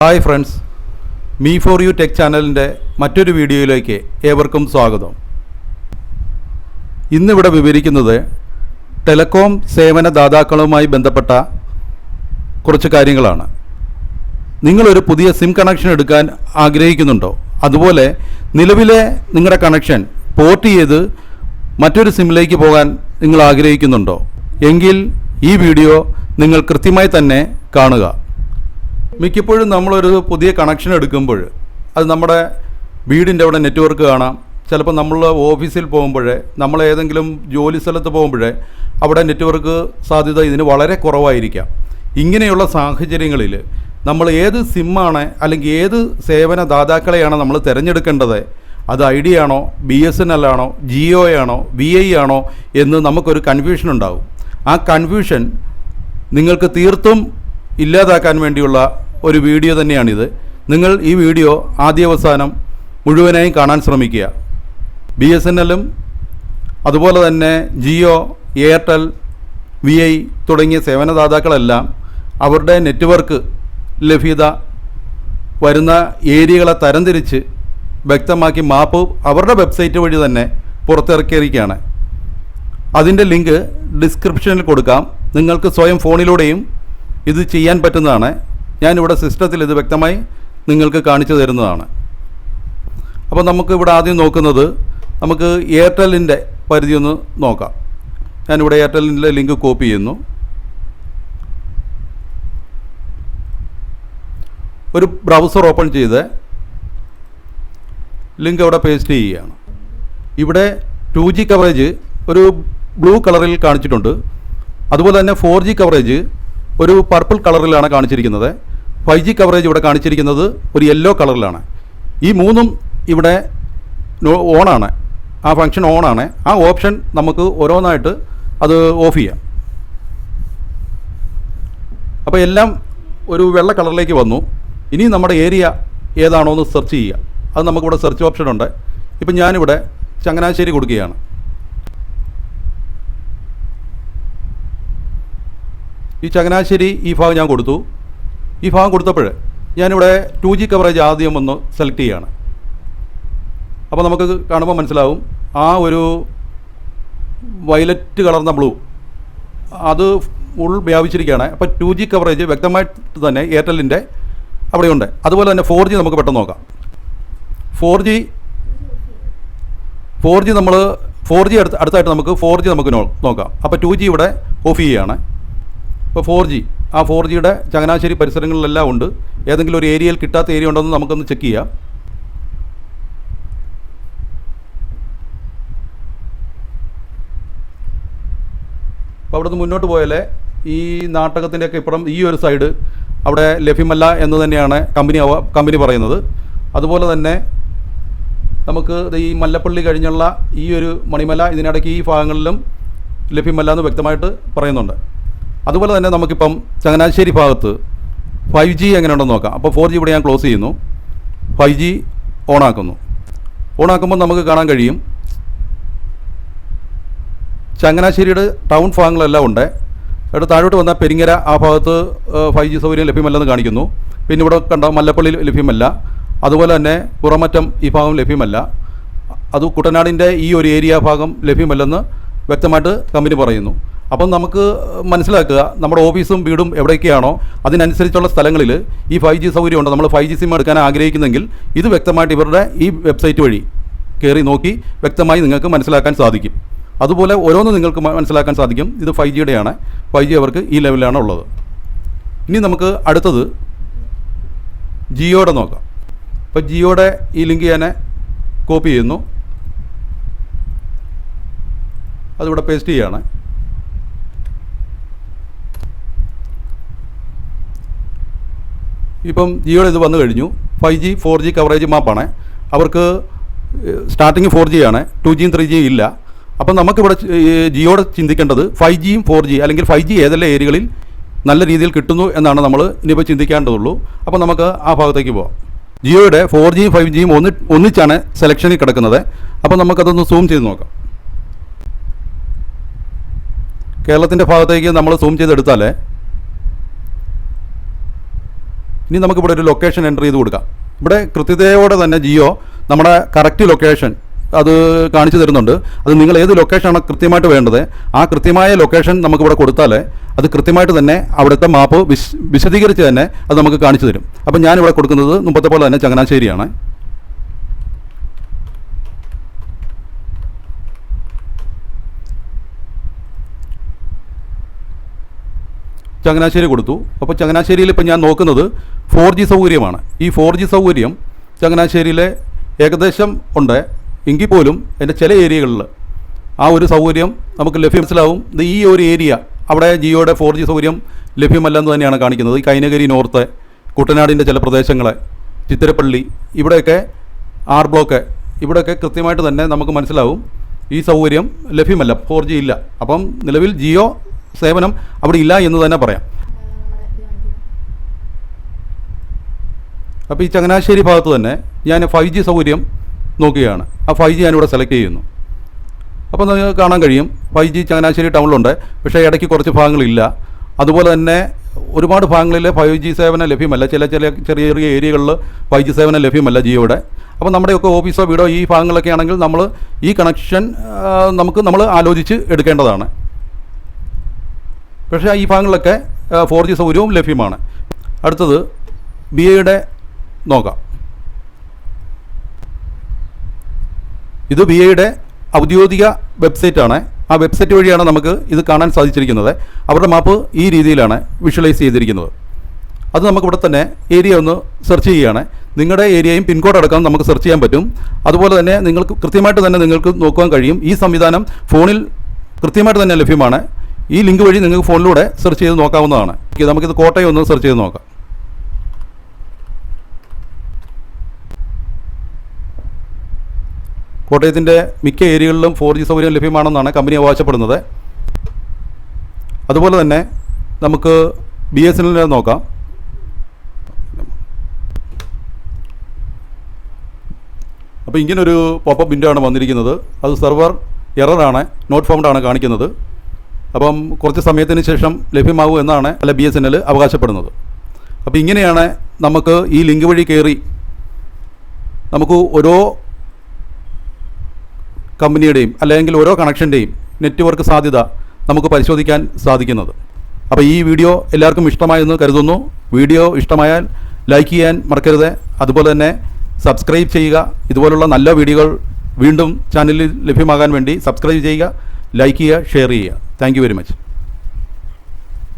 Hi friends, me for you tech ചാനലിൻ്റെ മറ്റൊരു വീഡിയോയിലേക്ക് ഏവർക്കും സ്വാഗതം. ഇന്നിവിടെ വിവരിക്കുന്നത് ടെലികോം സേവനദാതാക്കളുമായി ബന്ധപ്പെട്ട കുറച്ച് കാര്യങ്ങളാണ്. നിങ്ങളൊരു പുതിയ സിം കണക്ഷൻ എടുക്കാൻ ആഗ്രഹിക്കുന്നുണ്ടോ? അതുപോലെ നിലവിലെ നിങ്ങളുടെ കണക്ഷൻ പോർട്ട് ചെയ്ത് മറ്റൊരു സിമ്മിലേക്ക് പോകാൻ നിങ്ങൾ ആഗ്രഹിക്കുന്നുണ്ടോ? എങ്കിൽ ഈ വീഡിയോ നിങ്ങൾ കൃത്യമായി തന്നെ കാണുക. മിക്കപ്പോഴും നമ്മളൊരു പുതിയ കണക്ഷൻ എടുക്കുമ്പോൾ അത് നമ്മുടെ വീടിൻ്റെ അവിടെ നെറ്റ്വർക്ക് കാണാം. ചിലപ്പോൾ നമ്മൾ ഓഫീസിൽ പോകുമ്പോൾ, നമ്മൾ ഏതെങ്കിലും ജോലി സ്ഥലത്ത് പോകുമ്പോൾ അവിടെ നെറ്റ്വർക്ക് സാധ്യത ഇതിന് വളരെ കുറവായിരിക്കാം. ഇങ്ങനെയുള്ള സാഹചര്യങ്ങളിൽ നമ്മൾ ഏത് സിമ്മാണ് അല്ലെങ്കിൽ ഏത് സേവനദാതാക്കളെയാണ് നമ്മൾ തിരഞ്ഞെടുക്കേണ്ടത്? അത് ഐഡിയ ആണോ, BSNL ആണോ, ജിയോ ആണോ, VI ആണോ എന്ന് നമുക്കൊരു കൺഫ്യൂഷൻ ഉണ്ടാകും. ആ കൺഫ്യൂഷൻ നിങ്ങൾക്ക് തീർത്തും ഇല്ലാതാക്കാൻ വേണ്ടിയുള്ള ഒരു വീഡിയോ തന്നെയാണിത്. നിങ്ങൾ ഈ വീഡിയോ ആദ്യാവസാനം മുഴുവനായും കാണാൻ ശ്രമിക്കുക. BSNLും അതുപോലെ തന്നെ ജിയോ, എയർടെൽ, VI തുടങ്ങിയ സേവനദാതാക്കളെല്ലാം അവരുടെ നെറ്റ്വർക്ക് ലഭ്യത വരുന്ന ഏരിയകളെ തരംതിരിച്ച് വ്യക്തമാക്കി മാപ്പ് അവരുടെ വെബ്സൈറ്റ് വഴി തന്നെ പുറത്തിറക്കിയിരിക്കുകയാണ്. അതിൻ്റെ ലിങ്ക് ഡിസ്ക്രിപ്ഷനിൽ കൊടുക്കാം. നിങ്ങൾക്ക് സ്വയം ഫോണിലൂടെയും ഇത് ചെയ്യാൻ പറ്റുന്നതാണ്. ഞാനിവിടെ സിസ്റ്റത്തിൽ ഇത് വ്യക്തമായി നിങ്ങൾക്ക് കാണിച്ചു തരുന്നതാണ്. അപ്പോൾ നമുക്ക് ഇവിടെ ആദ്യം നോക്കുന്നത്, നമുക്ക് എയർടെല്ലിൻ്റെ പരിധി ഒന്ന് നോക്കാം. ഞാനിവിടെ എയർടെല്ലിൻ്റെ ലിങ്ക് കോപ്പി ചെയ്യുന്നു. ഒരു ബ്രൗസർ ഓപ്പൺ ചെയ്ത് ലിങ്ക് അവിടെ പേസ്റ്റ് ചെയ്യുകയാണ്. ഇവിടെ 2G കവറേജ് ഒരു ബ്ലൂ കളറിൽ കാണിച്ചിട്ടുണ്ട്. അതുപോലെ തന്നെ 4G കവറേജ് ഒരു പർപ്പിൾ കളറിലാണ് കാണിച്ചിരിക്കുന്നത്. 5G കവറേജ് ഇവിടെ കാണിച്ചിരിക്കുന്നത് ഒരു യെല്ലോ കളറിലാണ്. ഈ മൂന്നും ഇവിടെ ഓണാണ്. ആ ഫംഗ്ഷൻ ഓണാണ്. ആ ഓപ്ഷൻ നമുക്ക് ഓരോന്നായിട്ട് അത് ഓഫ് ചെയ്യാം. അപ്പോൾ എല്ലാം ഒരു വെള്ള കളറിലേക്ക് വന്നു. ഇനി നമ്മുടെ ഏരിയ ഏതാണോ എന്ന് സെർച്ച് ചെയ്യുക. അത് നമുക്കിവിടെ സെർച്ച് ഓപ്ഷൻ ഉണ്ട്. ഇപ്പം ഞാനിവിടെ ചങ്ങനാശ്ശേരി കൊടുക്കുകയാണ്. ഈ ചങ്ങനാശ്ശേരി ഈ ഭാഗം ഞാൻ കൊടുത്തു. ഈ ഭാഗം കൊടുത്തപ്പോൾ ഞാനിവിടെ 2G കവറേജ് ആദ്യം ഒന്ന് സെലക്ട് ചെയ്യുകയാണ്. അപ്പോൾ നമുക്ക് കാണുമ്പോൾ മനസ്സിലാവും ആ ഒരു വയലറ്റ് കളർന്ന ബ്ലൂ അത് ഫുൾ വ്യാപിച്ചിരിക്കുകയാണ്. അപ്പോൾ 2G കവറേജ് വ്യക്തമായിട്ട് തന്നെ എയർടെല്ലിൻ്റെ അവിടെയുണ്ട്. അതുപോലെ തന്നെ 4G നമുക്ക് പെട്ടെന്ന് നോക്കാം. 4G നമ്മൾ 4G അടുത്തായിട്ട് നമുക്ക് 4G നമുക്ക് നോക്കാം. അപ്പോൾ 2G ഇവിടെ ഓഫ് ചെയ്യുകയാണ്. ഇപ്പോൾ 4G, ആ 4Gയുടെ ചങ്ങനാശ്ശേരി പരിസരങ്ങളിലെല്ലാം ഉണ്ട്. ഏതെങ്കിലും ഒരു ഏരിയയിൽ കിട്ടാത്ത ഏരിയ ഉണ്ടോ എന്ന് നമുക്കൊന്ന് ചെക്ക് ചെയ്യാം. അപ്പോൾ അവിടെ നിന്ന് മുന്നോട്ട് പോയാലേ ഈ നാട്ടകത്തിൻ്റെയൊക്കെ ഇപ്പുറം ഈ ഒരു സൈഡ് അവിടെ ലഭ്യമല്ല എന്ന് തന്നെയാണ് കമ്പനി പറയുന്നത്. അതുപോലെ തന്നെ നമുക്ക് ഈ മല്ലപ്പള്ളി കഴിഞ്ഞുള്ള ഈ ഒരു മണിമല, ഇതിനിടയ്ക്ക് ഈ ഭാഗങ്ങളിലും ലഭ്യമല്ല എന്ന് വ്യക്തമായിട്ട് പറയുന്നുണ്ട്. അതുപോലെ തന്നെ നമുക്കിപ്പം ചങ്ങനാശ്ശേരി ഭാഗത്ത് 5G എങ്ങനെയുണ്ടെന്ന് നോക്കാം. അപ്പോൾ 4G ഇവിടെ ഞാൻ ക്ലോസ് ചെയ്യുന്നു. 5G ഓണാക്കുന്നു. ഓണാക്കുമ്പോൾ നമുക്ക് കാണാൻ കഴിയും ചങ്ങനാശ്ശേരിയുടെ ടൗൺ ഭാഗങ്ങളെല്ലാം ഉണ്ട്. ഇവിടെ താഴോട്ട് വന്നാൽ പെരിങ്ങര ആ ഭാഗത്ത് 5G സൗകര്യം ലഭ്യമല്ലെന്ന് കാണിക്കുന്നു. പിന്നെ ഇവിടെ കണ്ട മല്ലപ്പള്ളി ലഭ്യമല്ല. അതുപോലെ തന്നെ പുറമറ്റം ഈ ഭാഗം ലഭ്യമല്ല. അത് കുട്ടനാടിൻ്റെ ഈ ഒരു ഏരിയ ഭാഗം ലഭ്യമല്ലെന്ന് വ്യക്തമായിട്ട് കമ്പനി പറയുന്നു. അപ്പം നമുക്ക് മനസ്സിലാക്കുക, നമ്മുടെ ഓഫീസും വീടും എവിടെയൊക്കെയാണോ അതിനനുസരിച്ചുള്ള സ്ഥലങ്ങളിൽ ഈ 5G സൗകര്യം ഉണ്ട്. നമ്മൾ 5G സിം എടുക്കാൻ ആഗ്രഹിക്കുന്നെങ്കിൽ ഇത് വ്യക്തമായിട്ട് ഇവരുടെ ഈ വെബ്സൈറ്റ് വഴി കയറി നോക്കി വ്യക്തമായി നിങ്ങൾക്ക് മനസ്സിലാക്കാൻ സാധിക്കും. അതുപോലെ ഓരോന്നും നിങ്ങൾക്ക് മനസ്സിലാക്കാൻ സാധിക്കും. ഇത് 5Gയുടെയാണ്. 5G അവർക്ക് ഈ ലെവലിലാണ് ഉള്ളത്. ഇനി നമുക്ക് അടുത്തത് ജിയോയുടെ നോക്കാം. അപ്പോൾ ജിയോയുടെ ഈ ലിങ്ക് ഞാൻ കോപ്പി ചെയ്യുന്നു. അതിവിടെ പേസ്റ്റ് ചെയ്യുകയാണ്. ഇപ്പം ജിയോയുടെ ഇത് വന്നു കഴിഞ്ഞു. 5G 4G coverage മാപ്പാണ്. അവർക്ക് സ്റ്റാർട്ടിങ് 4G ആണ്, 2Gയും 3Gയും ഇല്ല. അപ്പം നമുക്കിവിടെ ജിയോയുടെ ചിന്തിക്കേണ്ടത് 5Gയും 4G അല്ലെങ്കിൽ 5G ഏതെല്ലാം ഏരിയകളിൽ നല്ല രീതിയിൽ കിട്ടുന്നു എന്നാണ് നമ്മൾ ഇനിയിപ്പോൾ ചിന്തിക്കേണ്ടതുള്ളൂ. അപ്പോൾ നമുക്ക് ആ ഭാഗത്തേക്ക് പോകാം. ജിയോയുടെ 4Gയും 5Gയും ഒന്നിച്ചാണ് സെലക്ഷനിൽ കിടക്കുന്നത്. അപ്പോൾ നമുക്കതൊന്ന് സൂം ചെയ്ത് നോക്കാം. കേരളത്തിൻ്റെ ഭാഗത്തേക്ക് നമ്മൾ സൂം ചെയ്തെടുത്താൽ ഇനി നമുക്കിവിടെ ഒരു ലൊക്കേഷൻ എൻ്റർ ചെയ്ത് കൊടുക്കാം. ഇവിടെ കൃത്യതയോടെ തന്നെ ജിയോ നമ്മുടെ കറക്റ്റ് ലൊക്കേഷൻ അത് കാണിച്ചു തരുന്നുണ്ട്. അത് നിങ്ങൾ ഏത് ലൊക്കേഷനാണ് കൃത്യമായിട്ട് വേണ്ടത് ആ കൃത്യമായ ലൊക്കേഷൻ നമുക്കിവിടെ കൊടുത്താൽ അത് കൃത്യമായിട്ട് തന്നെ അവിടുത്തെ മാപ്പ് വിശദീകരിച്ച് തന്നെ അത് നമുക്ക് കാണിച്ചു തരും. അപ്പം ഞാനിവിടെ കൊടുക്കുന്നത് മുമ്പത്തെ പോലെ തന്നെ ചങ്ങനാശ്ശേരിയാണ്. ചങ്ങനാശ്ശേരി കൊടുത്തു. അപ്പോൾ ചങ്ങനാശ്ശേരിയിൽ ഇപ്പം ഞാൻ നോക്കുന്നത് 4G സൗകര്യമാണ്. ഈ 4G സൗകര്യം ചങ്ങനാശ്ശേരിയിൽ ഏകദേശം ഉണ്ട്. എങ്കിൽ പോലും എൻ്റെ ചില ഏരിയകളിൽ ആ ഒരു സൗകര്യം നമുക്ക് മനസ്സിലാവും. ഈ ഒരു ഏരിയ അവിടെ ജിയോയുടെ 4G സൗകര്യം ലഭ്യമല്ലെന്ന് തന്നെയാണ് കാണിക്കുന്നത്. ഈ കൈനഗരി നോർത്ത്, കുട്ടനാടിൻ്റെ ചില പ്രദേശങ്ങൾ, ചിത്തിരപ്പള്ളി, ഇവിടെയൊക്കെ R ബ്ലോക്ക്, ഇവിടെയൊക്കെ കൃത്യമായിട്ട് തന്നെ നമുക്ക് മനസ്സിലാവും ഈ സൗകര്യം ലഭ്യമല്ല, 4G ഇല്ല. അപ്പം നിലവിൽ ജിയോ സേവനം അവിടെ ഇല്ല എന്ന് തന്നെ പറയാം. അപ്പോൾ ഈ ചങ്ങനാശ്ശേരി ഭാഗത്ത് തന്നെ ഞാൻ 5G സൗകര്യം നോക്കുകയാണ്. ആ 5G ഞാനിവിടെ സെലക്ട് ചെയ്യുന്നു. അപ്പോൾ നിങ്ങൾക്ക് കാണാൻ കഴിയും 5G ചങ്ങനാശ്ശേരി ടൗണിലുണ്ട്. പക്ഷേ ഇടയ്ക്ക് കുറച്ച് ഭാഗങ്ങളില്ല. അതുപോലെ തന്നെ ഒരുപാട് ഭാഗങ്ങളിൽ 5G സേവനം ലഭ്യമല്ല. ചില ചെറിയ ചെറിയ ഏരിയകളിൽ 5G സേവനം ലഭ്യമല്ല ജിയോയുടെ. അപ്പോൾ നമ്മുടെയൊക്കെ ഓഫീസോ വീടോ ഈ ഭാഗങ്ങളൊക്കെ ആണെങ്കിൽ നമ്മൾ ഈ കണക്ഷൻ നമ്മൾ ആലോചിച്ച് എടുക്കേണ്ടതാണ്. പക്ഷേ ഈ ഭാഗങ്ങളിലൊക്കെ 4G സൗകര്യവും ലഭ്യമാണ്. അടുത്തത് BIയുടെ നോക്കാം. ഇത് BIയുടെ ഔദ്യോഗിക വെബ്സൈറ്റാണ്. ആ വെബ്സൈറ്റ് വഴിയാണ് നമുക്ക് ഇത് കാണാൻ സാധിച്ചിരിക്കുന്നത്. അവരുടെ മാപ്പ് ഈ രീതിയിലാണ് വിഷ്വലൈസ് ചെയ്തിരിക്കുന്നത്. അത് നമുക്കിവിടെ തന്നെ ഏരിയ ഒന്ന് സെർച്ച് ചെയ്യുകയാണ്. നിങ്ങളുടെ ഏരിയയും പിൻകോഡ് അടക്കം നമുക്ക് സെർച്ച് ചെയ്യാൻ പറ്റും. അതുപോലെ തന്നെ നിങ്ങൾക്ക് കൃത്യമായിട്ട് തന്നെ നിങ്ങൾക്ക് നോക്കാൻ കഴിയും. ഈ സംവിധാനം ഫോണിൽ കൃത്യമായിട്ട് തന്നെ ലഭ്യമാണ്. ഈ ലിങ്ക് വഴി നിങ്ങൾക്ക് ഫോണിലൂടെ സെർച്ച് ചെയ്ത് നോക്കാവുന്നതാണ്. നമുക്കിത് കോട്ടയം ഒന്ന് സെർച്ച് ചെയ്ത് നോക്കാം. കോട്ടയത്തിൻ്റെ മിക്ക ഏരിയകളിലും 4G സൗകര്യം ലഭ്യമാണെന്നാണ് കമ്പനി അവകാശപ്പെടുന്നത്. അതുപോലെ തന്നെ നമുക്ക് BSNL നോക്കാം. അപ്പോൾ ഇങ്ങനൊരു പോപ്പപ്പ് വിൻഡോ ആണ് വന്നിരിക്കുന്നത്. അത് സെർവർ എററാണ്, നോട്ട് ഫൗണ്ട് ആണ് കാണിക്കുന്നത്. അപ്പം കുറച്ച് സമയത്തിന് ശേഷം ലഭ്യമാകും എന്നാണ് BSNL അവകാശപ്പെടുന്നത്. അപ്പോൾ ഇങ്ങനെയാണ് നമുക്ക് ഈ ലിങ്ക് വഴി കയറി നമുക്ക് ഓരോ കമ്പനിയുടെയും അല്ലെങ്കിൽ ഓരോ കണക്ഷൻ്റെയും നെറ്റ്വർക്ക് സാധ്യത നമുക്ക് പരിശോധിക്കാൻ സാധിക്കുന്നത്. അപ്പോൾ ഈ വീഡിയോ എല്ലാവർക്കും ഇഷ്ടമായെന്ന് കരുതുന്നു. വീഡിയോ ഇഷ്ടമായാൽ ലൈക്ക് ചെയ്യാൻ മറക്കരുത്. അതുപോലെ തന്നെ സബ്സ്ക്രൈബ് ചെയ്യുക. ഇതുപോലുള്ള നല്ല വീഡിയോകൾ വീണ്ടും ചാനലിൽ ലഭ്യമാകാൻ വേണ്ടി സബ്സ്ക്രൈബ് ചെയ്യുക, ലൈക്ക് ചെയ്യുക, ഷെയർ ചെയ്യുക. Thank you very much.